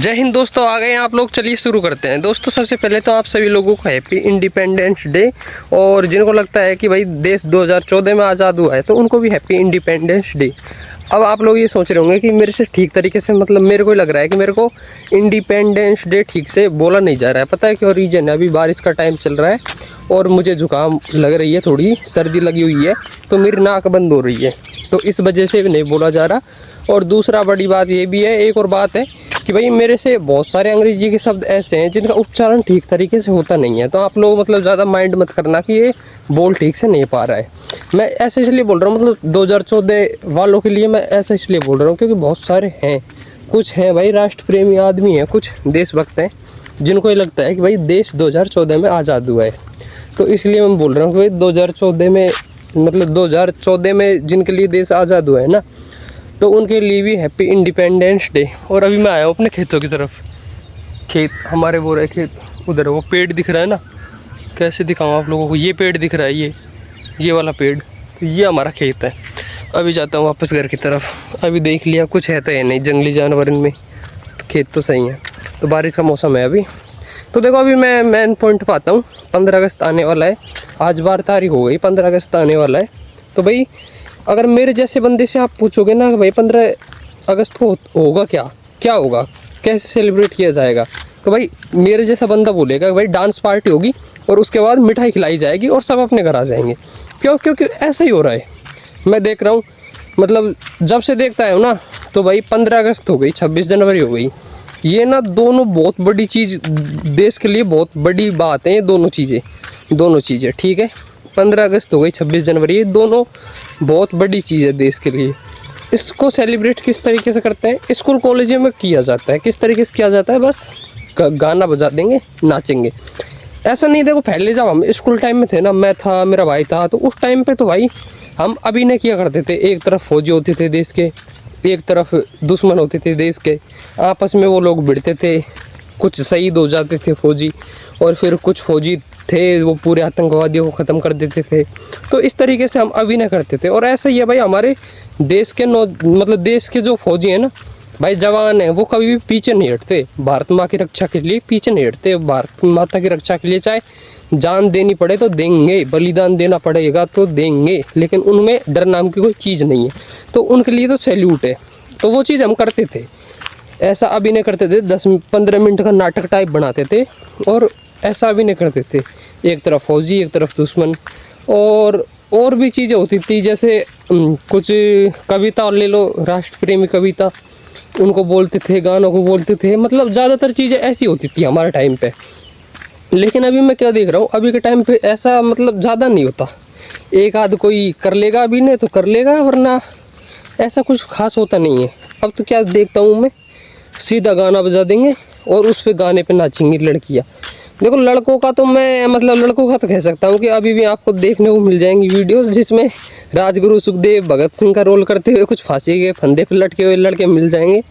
जय हिंद दोस्तों, आ गए हैं आप लोग। चलिए शुरू करते हैं। दोस्तों सबसे पहले तो आप सभी लोगों को हैप्पी इंडिपेंडेंस डे। और जिनको लगता है कि भाई देश 2014 में आज़ाद हुआ है तो उनको भी हैप्पी इंडिपेंडेंस डे। अब आप लोग ये सोच रहे होंगे कि मेरे से ठीक तरीके से, मतलब मेरे को लग रहा है कि मेरे को इंडिपेंडेंस डे ठीक से बोला नहीं जा रहा है। पता है क्यों? रीज़न है, अभी बारिश का टाइम चल रहा है और मुझे जुकाम लग रही है, थोड़ी सर्दी लगी हुई है, तो मेरी नाक बंद हो रही है, तो इस वजह से भी नहीं बोला जा रहा। और दूसरा बड़ी बात ये भी है, एक और बात है कि भाई मेरे से बहुत सारे अंग्रेजी के शब्द ऐसे हैं जिनका उच्चारण ठीक तरीके से होता नहीं है। तो आप लोग मतलब ज़्यादा माइंड मत करना कि ये बोल ठीक से नहीं पा रहा है। मैं ऐसे इसलिए बोल रहा हूँ, मतलब 2014 वालों के लिए मैं ऐसा इसलिए बोल रहा हूँ क्योंकि बहुत सारे हैं, कुछ हैं भाई राष्ट्र प्रेमी आदमी हैं, कुछ देशभक्त हैं जिनको ये लगता है कि भाई देश 2014 में आज़ाद हुआ है। तो इसलिए मैं बोल रहा हूँ कि भाई 2014 में, मतलब 2014 में जिनके लिए देश आज़ाद हुआ है ना, तो उनके लिए भी हैप्पी इंडिपेंडेंस डे। और अभी मैं आया हूँ अपने खेतों की तरफ। खेत हमारे वो रहे, खेत उधर वो पेड़ दिख रहा है ना, कैसे दिखाऊँ आप लोगों को। ये पेड़ दिख रहा है, ये वाला पेड़, तो ये हमारा खेत है। अभी जाता हूँ वापस घर की तरफ। अभी देख लिया कुछ है तो है नहीं जंगली जानवर इनमें, तो खेत तो सही है। तो बारिश का मौसम है अभी। तो देखो अभी मैं मेन पॉइंट पर आता हूँ। 15 अगस्त आने वाला है, आज 12 तारीख हो गई, 15 अगस्त आने वाला है। तो भाई अगर मेरे जैसे बंदे से आप पूछोगे ना कि भाई 15 अगस्त को होगा क्या होगा, कैसे सेलिब्रेट किया जाएगा, तो भाई मेरे जैसा बंदा बोलेगा कि भाई डांस पार्टी होगी और उसके बाद मिठाई खिलाई जाएगी और सब अपने घर आ जाएंगे। क्योंकि ऐसा ही हो रहा है, मैं देख रहा हूँ। मतलब जब से देखता है ना, तो भाई 15 अगस्त हो गई, 26 जनवरी हो गई, ये ना दोनों बहुत बड़ी चीज़, देश के लिए बहुत बड़ी बात है ये दोनों चीज़ें, ठीक है। 15 अगस्त हो गई, 26 जनवरी, ये दोनों बहुत बड़ी चीज़ है देश के लिए। इसको सेलिब्रेट किस तरीके से करते हैं? स्कूल कॉलेज में किया जाता है। किस तरीके से किया जाता है? बस गाना बजा देंगे, नाचेंगे। ऐसा नहीं, देखो पहले जब हम स्कूल टाइम में थे ना, मैं था, मेरा भाई था, तो उस टाइम पे तो भाई हम अभिनय किया करते थे। एक तरफ फौजी होते थे देश के, एक तरफ दुश्मन होते थे देश के, आपस में वो लोग भिड़ते थे, कुछ शहीद हो जाते थे फौजी, और फिर कुछ फौजी थे वो पूरे आतंकवादियों को ख़त्म कर देते थे। तो इस तरीके से हम अभिनय करते थे। और ऐसा ही है भाई, हमारे देश के मतलब देश के जो फौजी हैं ना भाई, जवान हैं, वो कभी भी पीछे नहीं हटते। भारत माँ की रक्षा के लिए पीछे नहीं हटते। भारत माता की रक्षा के लिए चाहे जान देनी पड़े तो देंगे, बलिदान देना पड़ेगा तो देंगे, लेकिन उनमें डर नाम की कोई चीज़ नहीं है। तो उनके लिए तो सैल्यूट है। तो वो चीज़ हम करते थे, ऐसा अभिनय करते थे, 10-15 मिनट का नाटक टाइप बनाते थे और ऐसा अभिनय करते थे। एक तरफ फौजी, एक तरफ दुश्मन। और भी चीज़ें होती थी, जैसे कुछ कविता ले लो, राष्ट्र प्रेमी कविता, उनको बोलते थे, गानों को बोलते थे। मतलब ज़्यादातर चीज़ें ऐसी होती थी हमारे टाइम पे। लेकिन अभी मैं क्या देख रहा हूँ, अभी के टाइम पे ऐसा मतलब ज़्यादा नहीं होता। एक आध कोई कर लेगा अभिनय तो कर लेगा, वरना ऐसा कुछ खास होता नहीं है। अब तो क्या देखता हूँ मैं, सीधा गाना बजा देंगे और उस पे गाने पे नाचेंगी लड़कियाँ। देखो लड़कों का तो मैं, मतलब लड़कों का तो कह सकता हूँ कि अभी भी आपको देखने को मिल जाएंगी वीडियोस जिसमें राजगुरु सुखदेव भगत सिंह का रोल करते हुए कुछ फांसी के फंदे पे लटके हुए लड़के मिल जाएंगे।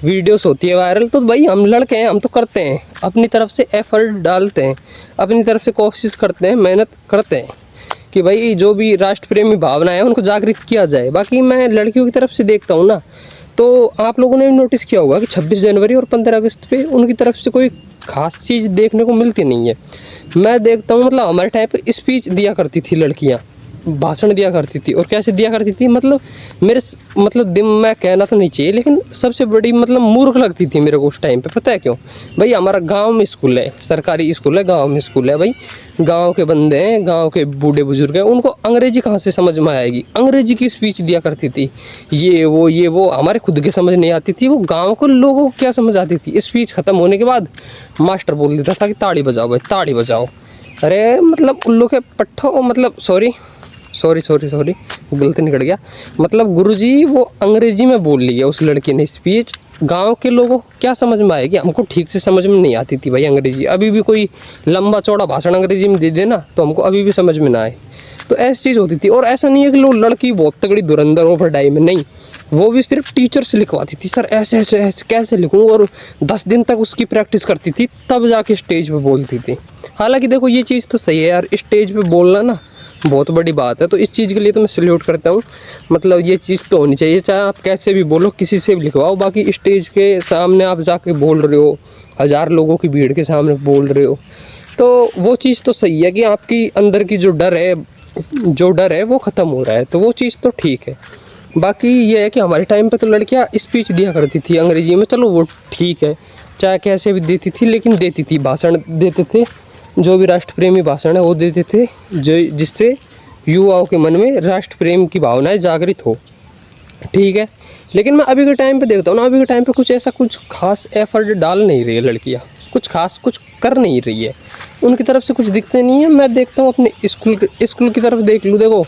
वीडियोस होती है वायरल। तो भाई हम लड़के हैं, हम तो करते हैं, अपनी तरफ से एफर्ट डालते हैं, अपनी तरफ से कोशिश करते हैं, मेहनत करते हैं कि भाई जो भी राष्ट्र प्रेमी भावना है उनको जागृत किया जाए। बाकी मैं लड़कियों की तरफ से देखता हूँ ना, तो आप लोगों ने नोटिस किया होगा कि 26 जनवरी और 15 अगस्त पे उनकी तरफ से कोई ख़ास चीज़ देखने को मिलती नहीं है। मैं देखता हूँ, मतलब हमारे टाइम पे स्पीच दिया करती थी लड़कियाँ, भाषण दिया करती थी। और कैसे दिया करती थी, मतलब मेरे मतलब दिन में कहना तो नहीं चाहिए, लेकिन सबसे बड़ी मतलब मूर्ख लगती थी मेरे को उस टाइम पे। पता है क्यों? भाई हमारा गांव में स्कूल है, सरकारी स्कूल है, गांव में स्कूल है। भाई गांव के बंदे हैं, गांव के बूढ़े बुजुर्ग हैं, उनको अंग्रेजी कहाँ से समझ में आएगी? अंग्रेजी की स्पीच दिया करती थी, ये वो हमारे खुद के समझ नहीं आती थी, वो गाँव के लोगों को क्या समझ आती थी? स्पीच ख़त्म होने के बाद मास्टर बोल देता था कि ताड़ी बजाओ भाई, ताड़ी बजाओ। अरे मतलब उल्लू के पट्ठो, मतलब सॉरी गलती निकल गया। मतलब गुरुजी वो अंग्रेजी में बोल ली है उस लड़की ने स्पीच। गांव के लोगों को क्या समझ में आएगी? हमको ठीक से समझ में नहीं आती थी भाई अंग्रेजी। अभी भी कोई लंबा चौड़ा भाषण अंग्रेजी में दे देना तो हमको अभी भी समझ में ना आए। तो ऐसी चीज़ होती थी। और ऐसा नहीं है कि लोग लड़की बहुत तगड़ी धुरंधर हो पढ़ाई में, नहीं, वो भी सिर्फ टीचर से लिखवाती थी, सर ऐसे ऐसे ऐसे कैसे लिखूँ, और 10 दिन तक उसकी प्रैक्टिस करती थी, तब जाके स्टेज पे बोलती थी। हालांकि देखो ये चीज़ तो सही है यार, स्टेज पे बोलना ना बहुत बड़ी बात है। तो इस चीज़ के लिए तो मैं सल्यूट करता हूँ। मतलब ये चीज़ तो होनी चाहिए, चाहे आप कैसे भी बोलो, किसी से भी लिखवाओ। बाकी स्टेज के सामने आप जाके बोल रहे हो, 1000 लोगों की भीड़ के सामने बोल रहे हो, तो वो चीज़ तो सही है कि आपकी अंदर की जो डर है वो ख़त्म हो रहा है, तो वो चीज़ तो ठीक है। बाकी ये है कि हमारे टाइम पे तो लड़कियां स्पीच दिया करती थी अंग्रेजी में, चलो वो ठीक है, चाहे कैसे भी देती थी, लेकिन देती थी, भाषण देते थे, जो भी राष्ट्र प्रेमी भाषण है वो देते थे, जो जिससे युवाओं के मन में राष्ट्र प्रेम की भावनाएं जागृत हो, ठीक है। लेकिन मैं अभी के टाइम पे देखता हूँ ना, अभी के टाइम पे कुछ खास एफर्ट डाल नहीं रही है लड़कियाँ, कुछ खास कुछ कर नहीं रही है, उनकी तरफ से कुछ दिखते नहीं है। मैं देखता हूँ अपने स्कूल की तरफ देख लूँ, देखो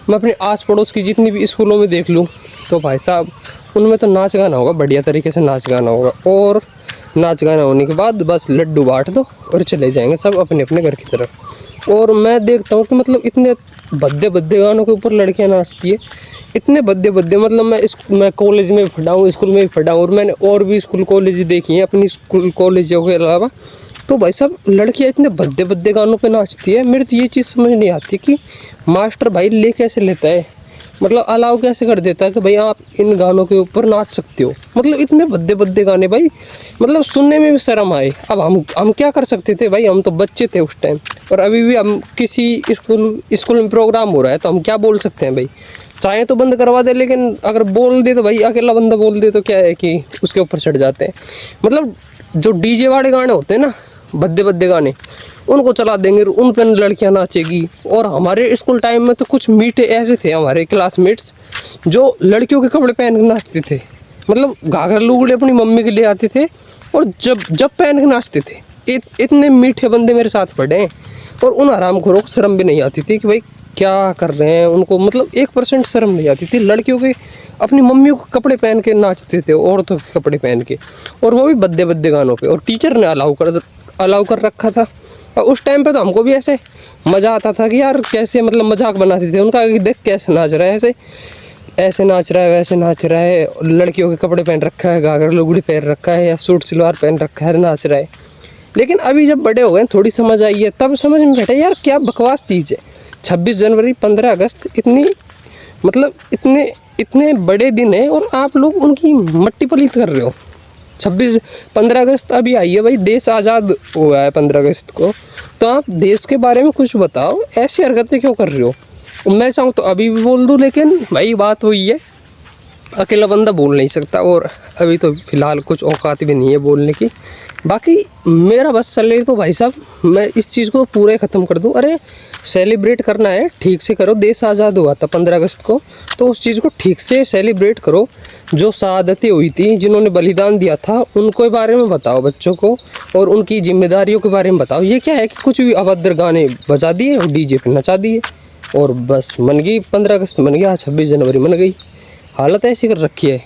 मैं अपने आस पड़ोस की जितनी भी स्कूलों में देख लूँ, तो भाई साहब उनमें तो नाच गाना होगा, बढ़िया तरीके से नाच गाना होगा, और नाच गाना होने के बाद बस लड्डू बांट दो और चले जाएंगे सब अपने अपने घर की तरफ। और मैं देखता हूँ कि मतलब इतने भद्दे भद्दे गानों के ऊपर लड़कियाँ नाचती है, इतने भद्दे भद्दे, मतलब मैं कॉलेज में पढ़ा हूँ, स्कूल में भी पढ़ा हूँ, और मैंने और भी स्कूल कॉलेज देखी हैं अपनी स्कूल कॉलेजों के अलावा, तो भाई साहब लड़कियाँ इतने भद्दे भद्दे गानों पे नाचती है। मेरे तो ये चीज़ समझ नहीं आती कि मास्टर भाई ले कैसे लेता है, मतलब अलाउ कैसे कर देता है कि भाई आप इन गानों के ऊपर नाच सकते हो। मतलब इतने भद्दे भद्दे गाने भाई, मतलब सुनने में भी शर्म आए। अब हम क्या कर सकते थे भाई, हम तो बच्चे थे उस टाइम, और अभी भी हम किसी स्कूल में प्रोग्राम हो रहा है तो हम क्या बोल सकते हैं भाई, चाहे तो बंद करवा दे, लेकिन अगर बोल दे तो भाई अकेला बंदा बोल दे तो क्या है कि उसके ऊपर चढ़ जाते हैं। मतलब जो डीजे वाले गाने होते हैं ना, भद्दे भद्दे गाने, उनको चला देंगे, उन पर लड़कियां नाचेगी। और हमारे स्कूल टाइम में तो कुछ मीठे ऐसे थे हमारे क्लासमेट्स जो लड़कियों के कपड़े पहन के नाचते थे, मतलब घाघर लुगड़े अपनी मम्मी के लिए आते थे और जब पहन के नाचते थे। इतने मीठे बंदे मेरे साथ पढ़े हैं, और उन हरामखोरों को शर्म भी नहीं आती थी कि भाई क्या कर रहे हैं, उनको मतलब 1% शर्म नहीं आती थी। लड़कियों के अपनी मम्मियों को कपड़े पहन के नाचते थे, औरतों के कपड़े पहन के, और वो भी भद्दे भद्दे गानों पे, और टीचर ने अलाउ कर रखा था। और उस टाइम पे तो हमको भी ऐसे मज़ा आता था कि यार कैसे, मतलब मजाक बनाते थे उनका कि देख कैसे नाच रहा है, ऐसे नाच रहा है, वैसे नाच रहा है, लड़कियों के कपड़े पहन रखा है, घाघर लुगड़ी पहन रखा है, या सूट सलवार पहन रखा है, नाच रहा है। लेकिन अभी जब बड़े हो गए, थोड़ी समझ आई है, तब समझ में बैठा यार क्या बकवास चीज़ है। 26 जनवरी, 15 अगस्त, इतनी मतलब इतने बड़े दिन है और आप लोग उनकी मट्टी पलीत कर रहे हो। 15 अगस्त अभी आई है भाई, देश आज़ाद हुआ है 15 अगस्त को, तो आप देश के बारे में कुछ बताओ, ऐसी हरकतें क्यों कर रहे हो। मैं चाहूँ तो अभी भी बोल दूँ, लेकिन भाई बात वही है, अकेला बंदा बोल नहीं सकता, और अभी तो फ़िलहाल कुछ औकात भी नहीं है बोलने की। बाकी मेरा बस चले तो भाई साहब मैं इस चीज़ को पूरे ख़त्म कर दूँ। अरे सेलिब्रेट करना है ठीक से करो, देश आज़ाद हुआ था 15 अगस्त को, तो उस चीज़ को ठीक से सेलिब्रेट करो। जो शहादतें हुई थी, जिन्होंने बलिदान दिया था, उनको बारे में बताओ बच्चों को, और उनकी जिम्मेदारियों के बारे में बताओ। ये क्या है कि कुछ भी अभद्र गाने बजा दिए और डीजे पे नचा दिए, और बस मन गई 15 अगस्त, मन गया 26 जनवरी, मन गई। हालत ऐसी कर रखी है।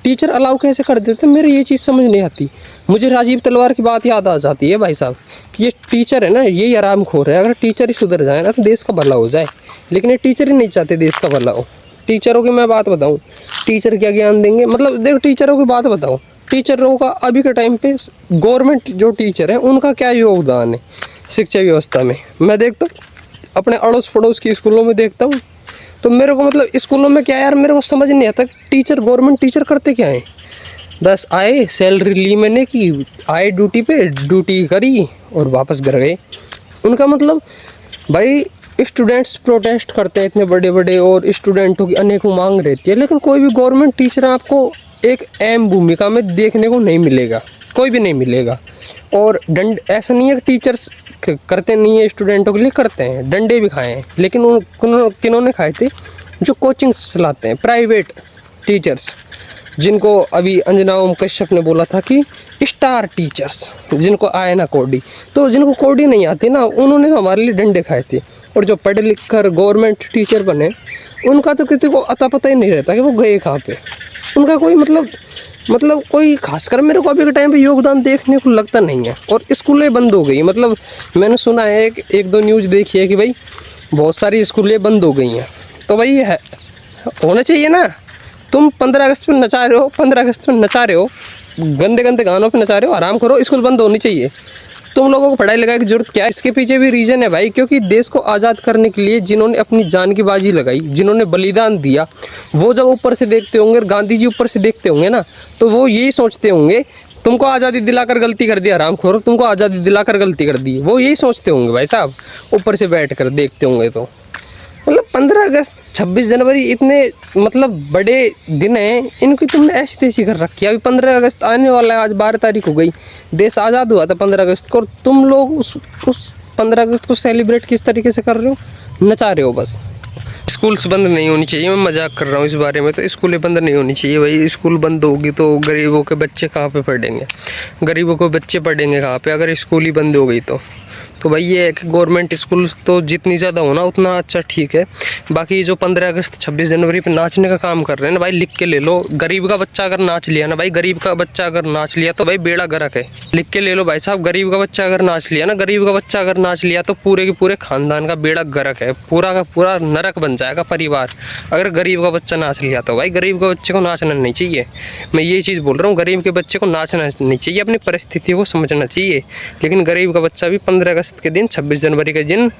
टीचर अलाउ कैसे कर देते, मेरे ये चीज़ समझ नहीं आती। मुझे राजीव तलवार की बात याद आ जाती है भाई साहब, कि ये टीचर है ना, यही आराम खोर है। अगर टीचर ही सुधर जाए ना तो देश का भला हो जाए, लेकिन ये टीचर ही नहीं चाहते देश का भला हो। टीचरों की मैं बात बताऊँ, टीचर क्या ज्ञान देंगे, मतलब देखो टीचरों की बात बताओ, टीचरों का अभी के टाइम पे गवर्नमेंट जो टीचर है उनका क्या योगदान है शिक्षा व्यवस्था में। मैं देखता हूँ अपने अड़ोस पड़ोस की स्कूलों में देखता हूँ, तो मेरे को मतलब स्कूलों में क्या यार, मेरे को समझ नहीं आता टीचर, गवर्नमेंट टीचर करते क्या हैं। बस आए, सैलरी ली मैंने की, आए ड्यूटी पे, ड्यूटी करी और वापस घर गए। उनका मतलब भाई स्टूडेंट्स प्रोटेस्ट करते हैं इतने बड़े बड़े, और स्टूडेंटों की अनेकों मांग रहती है, लेकिन कोई भी गवर्नमेंट टीचर आपको एक अहम भूमिका में देखने को नहीं मिलेगा, कोई भी नहीं मिलेगा। और दंड, ऐसा नहीं है कि टीचर्स करते नहीं है स्टूडेंटों के लिए, करते हैं, डंडे भी खाए हैं, लेकिन किन्होंने खाए थे, जो कोचिंग चलाते हैं, प्राइवेट टीचर्स, जिनको अभी अंजना ओम कश्यप ने बोला था कि स्टार टीचर्स, जिनको आए ना कोडी, तो जिनको कोडी नहीं आती ना, उन्होंने तो हमारे लिए डंडे खाए थे। और जो पढ़ लिख कर गवर्नमेंट टीचर बने, उनका तो किसी को अता पता ही नहीं रहता कि वो गए कहाँ पे, उनका कोई मतलब कोई खासकर मेरे को अभी के टाइम पे योगदान देखने को लगता नहीं है। और स्कूलें बंद हो गई, मतलब मैंने सुना है एक दो न्यूज़ देखी है कि भाई बहुत सारी स्कूलें बंद हो गई हैं। तो भाई है होना चाहिए ना, तुम 15 अगस्त पर नचा रहे हो, 15 अगस्त पर नचा रहे हो, गंदे गंदे गानों पे नचा रहे हो, आराम करो, स्कूल बंद होनी चाहिए। तुम लोगों को पढ़ाई लिखाई की जरूरत क्या है? इसके पीछे भी रीजन है भाई, क्योंकि देश को आज़ाद करने के लिए जिन्होंने अपनी जान की बाजी लगाई, जिन्होंने बलिदान दिया, वो जब ऊपर से देखते होंगे, गांधी जी ऊपर से देखते होंगे ना, तो वो यही सोचते होंगे तुमको आज़ादी दिलाकर गलती कर दी हरामखोर, तुमको आज़ादी दिलाकर गलती कर दी, वो यही सोचते होंगे भाई साहब, ऊपर से बैठ कर देखते होंगे। तो मतलब 15 अगस्त 26 जनवरी इतने मतलब बड़े दिन हैं, इनकी तुमने ऐसी तैसी कर रखी है। अभी 15 अगस्त आने वाला है, आज 12 तारीख हो गई, देश आज़ाद हुआ था 15 अगस्त को, और तुम लोग उस 15 अगस्त को सेलिब्रेट किस तरीके से कर रहे हो? नचा रहे हो बस। स्कूल्स बंद नहीं होनी चाहिए, मैं मजाक कर रहा हूँ इस बारे में, तो स्कूलें बंद नहीं होनी चाहिए भाई। स्कूल बंद होगी तो गरीबों के बच्चे कहाँ पे पढ़ेंगे? गरीबों के बच्चे पढ़ेंगे कहाँ पे अगर स्कूल ही बंद हो गई तो भाई ये है कि गवर्नमेंट स्कूल तो जितनी ज़्यादा होना उतना अच्छा ठीक है। बाकी जो 15 अगस्त 26 जनवरी पे नाचने का काम कर रहे हैं ना भाई, लिख के ले लो, गरीब का बच्चा अगर नाच लिया ना भाई, गरीब का बच्चा अगर नाच लिया तो भाई बेड़ा गर्क है। लिख के ले लो भाई साहब, गरीब का बच्चा अगर नाच लिया ना, गरीब का बच्चा अगर नाच लिया तो पूरे के पूरे खानदान का बेड़ा गर्क है, पूरा का पूरा नरक बन जाएगा परिवार। अगर गरीब का बच्चा नाच लिया तो भाई गरीब के बच्चे को नाचना नहीं चाहिए। मैं ये चीज़ बोल रहा हूँ, गरीब के बच्चे को नाचना नहीं चाहिए, अपनी परिस्थितियों को समझना चाहिए। लेकिन गरीब का बच्चा भी 15 अगस्त के दिन, 26 जनवरी के दिन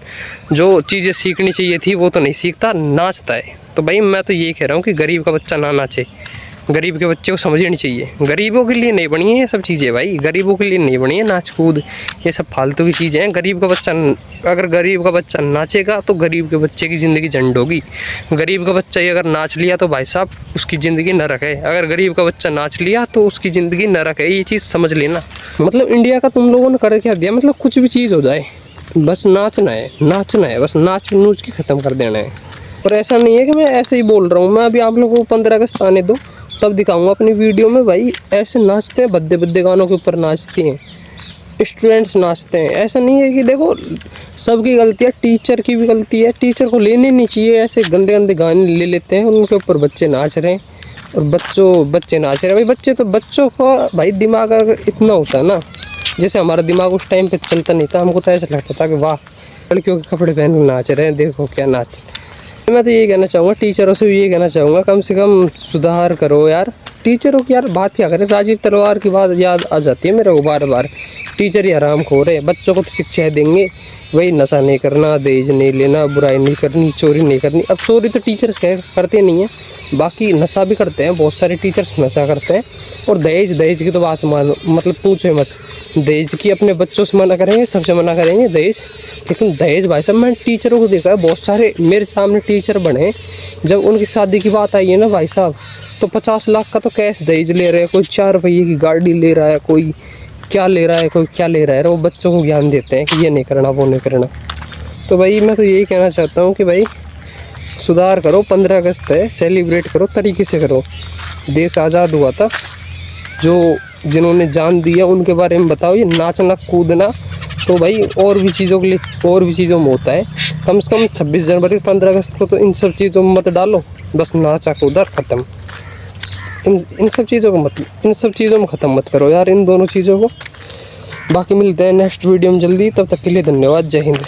जो चीज़ें सीखनी चाहिए थी वो तो नहीं सीखता, नाचता है। तो भाई मैं तो ये कह रहा हूँ कि गरीब का बच्चा ना नाचे, गरीब के बच्चे को समझनी चाहिए। गरीबों के लिए नहीं बनी है ये सब चीज़ें भाई, गरीबों के लिए नहीं बनी है नाच कूद, ये सब फालतू की चीज़ें हैं। गरीब का बच्चा, अगर गरीब का बच्चा नाचेगा तो गरीब के बच्चे की ज़िंदगी झंड होगी। गरीब का बच्चा ही अगर नाच लिया तो भाई साहब उसकी ज़िंदगी नरक है। अगर गरीब का बच्चा नाच लिया तो उसकी ज़िंदगी नरक है, ये चीज़ समझ लेना। मतलब इंडिया का तुम लोगों ने कर क्या दिया, मतलब कुछ भी चीज़ हो जाए बस नाचना है, बस नाच नूच के ख़त्म कर देना है। और ऐसा नहीं है कि मैं ऐसे ही बोल रहा हूँ, मैं अभी आप लोगों को 15 अगस्त आने दो तब दिखाऊंगा अपनी वीडियो में भाई, ऐसे नाचते हैं, भद्दे भद्दे गानों के ऊपर नाचते हैं, स्टूडेंट्स नाचते हैं। ऐसा नहीं है कि देखो सबकी गलती है, टीचर की भी गलती है, टीचर को लेने नहीं चाहिए, ऐसे गंदे गंदे गाने ले लेते हैं, उनके ऊपर बच्चे नाच रहे हैं और बच्चे नाच रहे हैं भाई। बच्चों का भाई दिमाग अगर इतना होता है ना, जैसे हमारा दिमाग उस टाइम पे चलता नहीं था, हमको तो ऐसा लगता था कि वाह लड़कियों के कपड़े पहन के नाच रहे हैं, देखो क्या नाच। मैं तो ये कहना चाहूँगा, टीचरों से भी ये कहना चाहूँगा, कम से कम सुधार करो यार। टीचरों की यार बात क्या करें, राजीव तलवार की बात याद आ जाती है मेरे को बार बार। टीचर ही हरामखोर है, बच्चों को तो शिक्षा देंगे वही नशा नहीं करना, दहेज नहीं लेना, बुराई नहीं करनी, चोरी नहीं करनी। अब चोरी तो टीचर्स करते नहीं हैं, बाकी नशा भी करते हैं, बहुत सारे टीचर्स नशा करते हैं। और दहेज की तो बात मानो, मतलब पूछे मत, दहेज की अपने बच्चों से मना करेंगे, सबसे मना करेंगे दहेज। लेकिन दहेज भाई साहब, मैंने टीचरों को देखा है, बहुत सारे मेरे सामने टीचर बने, जब उनकी शादी की बात आई है ना भाई साहब, तो 50 लाख का तो कैश दहेज ले रहे हैं, कोई 4 रुपये की गाड़ी ले रहा है, कोई क्या ले रहा है, कोई क्या ले रहा है। वो बच्चों को ज्ञान देते हैं कि ये नहीं करना, वो नहीं करना। तो भाई मैं तो यही कहना चाहता हूँ कि भाई सुधार करो, 15 अगस्त है, सेलिब्रेट करो, तरीके से करो। देश आज़ाद हुआ था, जो जिन्होंने जान दिया उनके बारे में बताओ। ये नाचना कूदना तो भाई और भी चीज़ों के लिए, और भी चीज़ों में होता है। कम से कम 26 जनवरी 15 अगस्त को तो इन सब चीज़ों में मत डालो, बस नाचा कूदा ख़त्म। इन सब चीज़ों में ख़त्म मत करो यार, इन दोनों चीज़ों को। बाकी मिलते हैं नेक्स्ट वीडियो में जल्दी, तब तक के लिए धन्यवाद, जय हिंद।